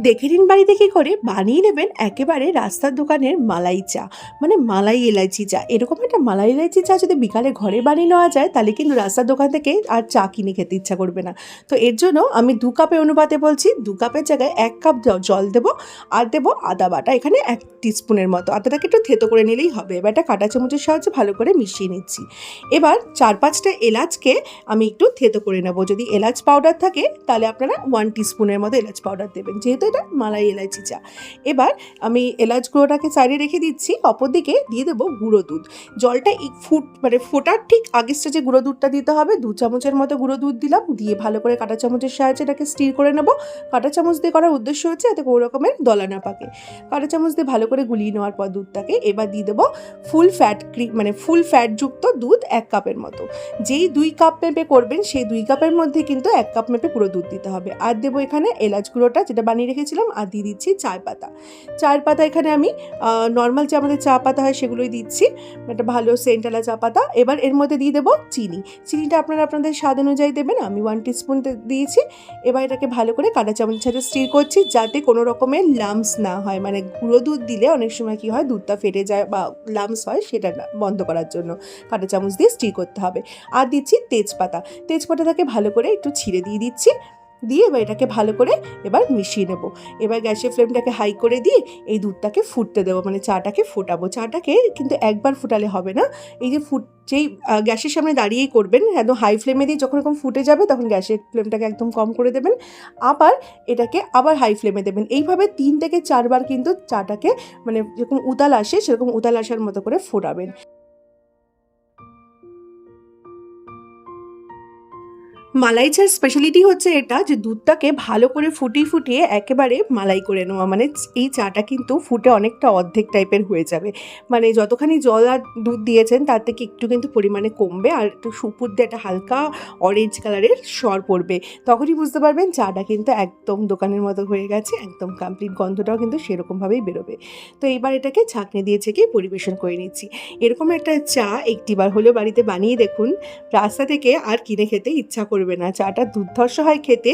দেখে নিন বাড়িতে কী করে বানিয়ে নেবেন একেবারে রাস্তার দোকানের মালাই চা, মানে মালাই এলাচি চা। এরকম একটা মালাই এলাচি চা যদি বিকালে ঘরে বানিয়ে নেওয়া যায় তাহলে কিন্তু রাস্তার দোকান থেকে আর চা কিনে খেতে ইচ্ছা করবে না। তো এর জন্য আমি 2 কাপের অনুপাতে বলছি, 2 কাপের জায়গায় 1 কাপ জল দেবো, আর দেবো আদা বাটা এখানে 1 টিস্পুনের মতো। আদাটাকে একটু থেতো করে নিলেই হবে। এবার এটা কাঁটা চামচের সাহায্যে ভালো করে মিশিয়ে নিচ্ছি। এবার 4-5টা এলাচকে আমি একটু থেতো করে নেবো। যদি এলাচ পাউডার থাকে তাহলে আপনারা 1 টিস্পুনের মতো এলাচ পাউডার দেবেন, যেহেতু এটা মালাই এলাচি চা। এবার আমি এলাচ গুঁড়োটাকে সাইডে রেখে দিচ্ছি, অপরদিকে দিয়ে দেবো গুঁড়ো দুধ। জলটা ফোটার ঠিক আগের স্টেজে গুঁড়ো দুধটা দিতে হবে। 2 চামচের মতো গুঁড়ো দুধ দিলাম, দিয়ে ভালো করে কাঁটা চামচের সাহায্যে এটাকে স্টির করে নেবো। কাঁটা চামচ দিয়ে করার উদ্দেশ্য হচ্ছে যাতে কোনো রকমের দলা না পাকে। কাঁটা চামচ দিয়ে ভালো করে গুলিয়ে নেওয়ার পর দুধটাকে এবার দিয়ে দেবো ফুল ফ্যাটযুক্ত দুধ 1 কাপের মতো। যেই 2 কাপ মেপে করবেন সেই 2 কাপের মধ্যে কিন্তু 1 কাপ মেপে পুরো দুধ দিতে হবে। আর দেবো এখানে এলাচ গুঁড়োটা যেটা বানিয়ে রেখেছিলাম, আর দিয়ে দিচ্ছি চায়ের পাতা এখানে আমি নর্মাল যে আমাদের চা পাতা হয় সেগুলোই দিচ্ছি, একটা ভালো সেন্টালা চা পাতা। এবার এর মধ্যে দিয়ে দেবো চিনিটা আপনারা আপনাদের স্বাদ অনুযায়ী দেবেন, আমি 1 টিস্পুন দিয়েছি। এবার এটাকে ভালো করে কাঁটা চামচের সাথে স্টির করছি যাতে কোনো রকমের লাম্পস না হয়, মানে গুঁড়ো দুধ দিলে অনেক সময় কী হয় দুধটা ফেটে যায় বা লাম্পস হয়, সেটা না বন্ধ করার জন্য কাঁটা চামচ দিয়ে স্টির করতে হবে। আর দিচ্ছি তেজপাতাটাকে ভালো করে একটু ছিঁড়ে দিয়ে দিচ্ছি, দিয়ে এবার এটাকে ভালো করে এবার মিশিয়ে নেব। এবার গ্যাসের ফ্লেমটাকে হাই করে দিয়ে এই দুধটাকে ফুটতে দেবো, মানে চাটাকে ফোটাবো। চাটাকে কিন্তু একবার ফুটালে হবে না, এই যে যেই গ্যাসের সামনে দাঁড়িয়েই করবেন, একদম হাই ফ্লেমে দিয়ে যখন এরকম ফুটে যাবে তখন গ্যাসের ফ্লেমটাকে একদম কম করে দেবেন, আবার এটাকে আবার হাই ফ্লেমে দেবেন। এইভাবে 3 থেকে 4 বার কিন্তু চাটাকে মানে যেরকম উতাল আসে সেরকম উতাল আসার মতো করে ফোটাবেন। মালাই চার স্পেশালিটি হচ্ছে এটা যে দুধটাকে ভালো করে ফুটিয়ে একেবারে মালাই করে নেওয়া, মানে এই চাটা কিন্তু ফুটে অনেকটা অর্ধেক টাইপের হয়ে যাবে, মানে যতখানি জল আর দুধ দিয়েছেন তার থেকে একটু কিন্তু পরিমাণে কমবে, আর একটু উপর দিয়ে একটা হালকা অরেঞ্জ কালারের সর পড়বে। তখনই বুঝতে পারবেন চাটা কিন্তু একদম দোকানের মতো হয়ে গেছে, একদম কমপ্লিট গন্ধটাও কিন্তু সেরকমভাবেই বেরোবে। তো এইবার এটাকে ছাঁকনি দিয়ে ছেঁকে পরিবেশন করে নিচ্ছি। এরকম একটা চা একটিবার হলেও বাড়িতে বানিয়ে দেখুন, রাস্তা থেকে আর কিনে খেতে ইচ্ছা করবে না। চাটা দুর্ধর্ষ হয় খেতে,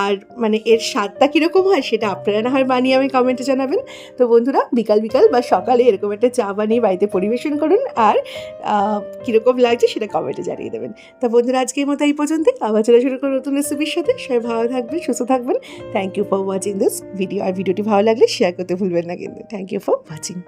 আর মানে এর স্বাদটা কীরকম হয় সেটা আপনারা না হয় বানিয়ে আমি কমেন্টে জানাবেন। তো বন্ধুরা বিকাল বা সকালে এরকম একটা চা বানিয়ে বাড়িতে পরিবেশন করুন, আর কীরকম লাগছে সেটা কমেন্টে জানিয়ে দেবেন। তো বন্ধুরা আজকের মতো এই পর্যন্তই, আবার চলে শুরু করুন নতুন রেসিপির সাথে। সবাই ভালো থাকবেন, সুস্থ থাকবেন। Thank you for watching this video. আর ভিডিওটি ভালো লাগলে শেয়ার করতে ভুলবেন না কিন্তু। Thank you for watching.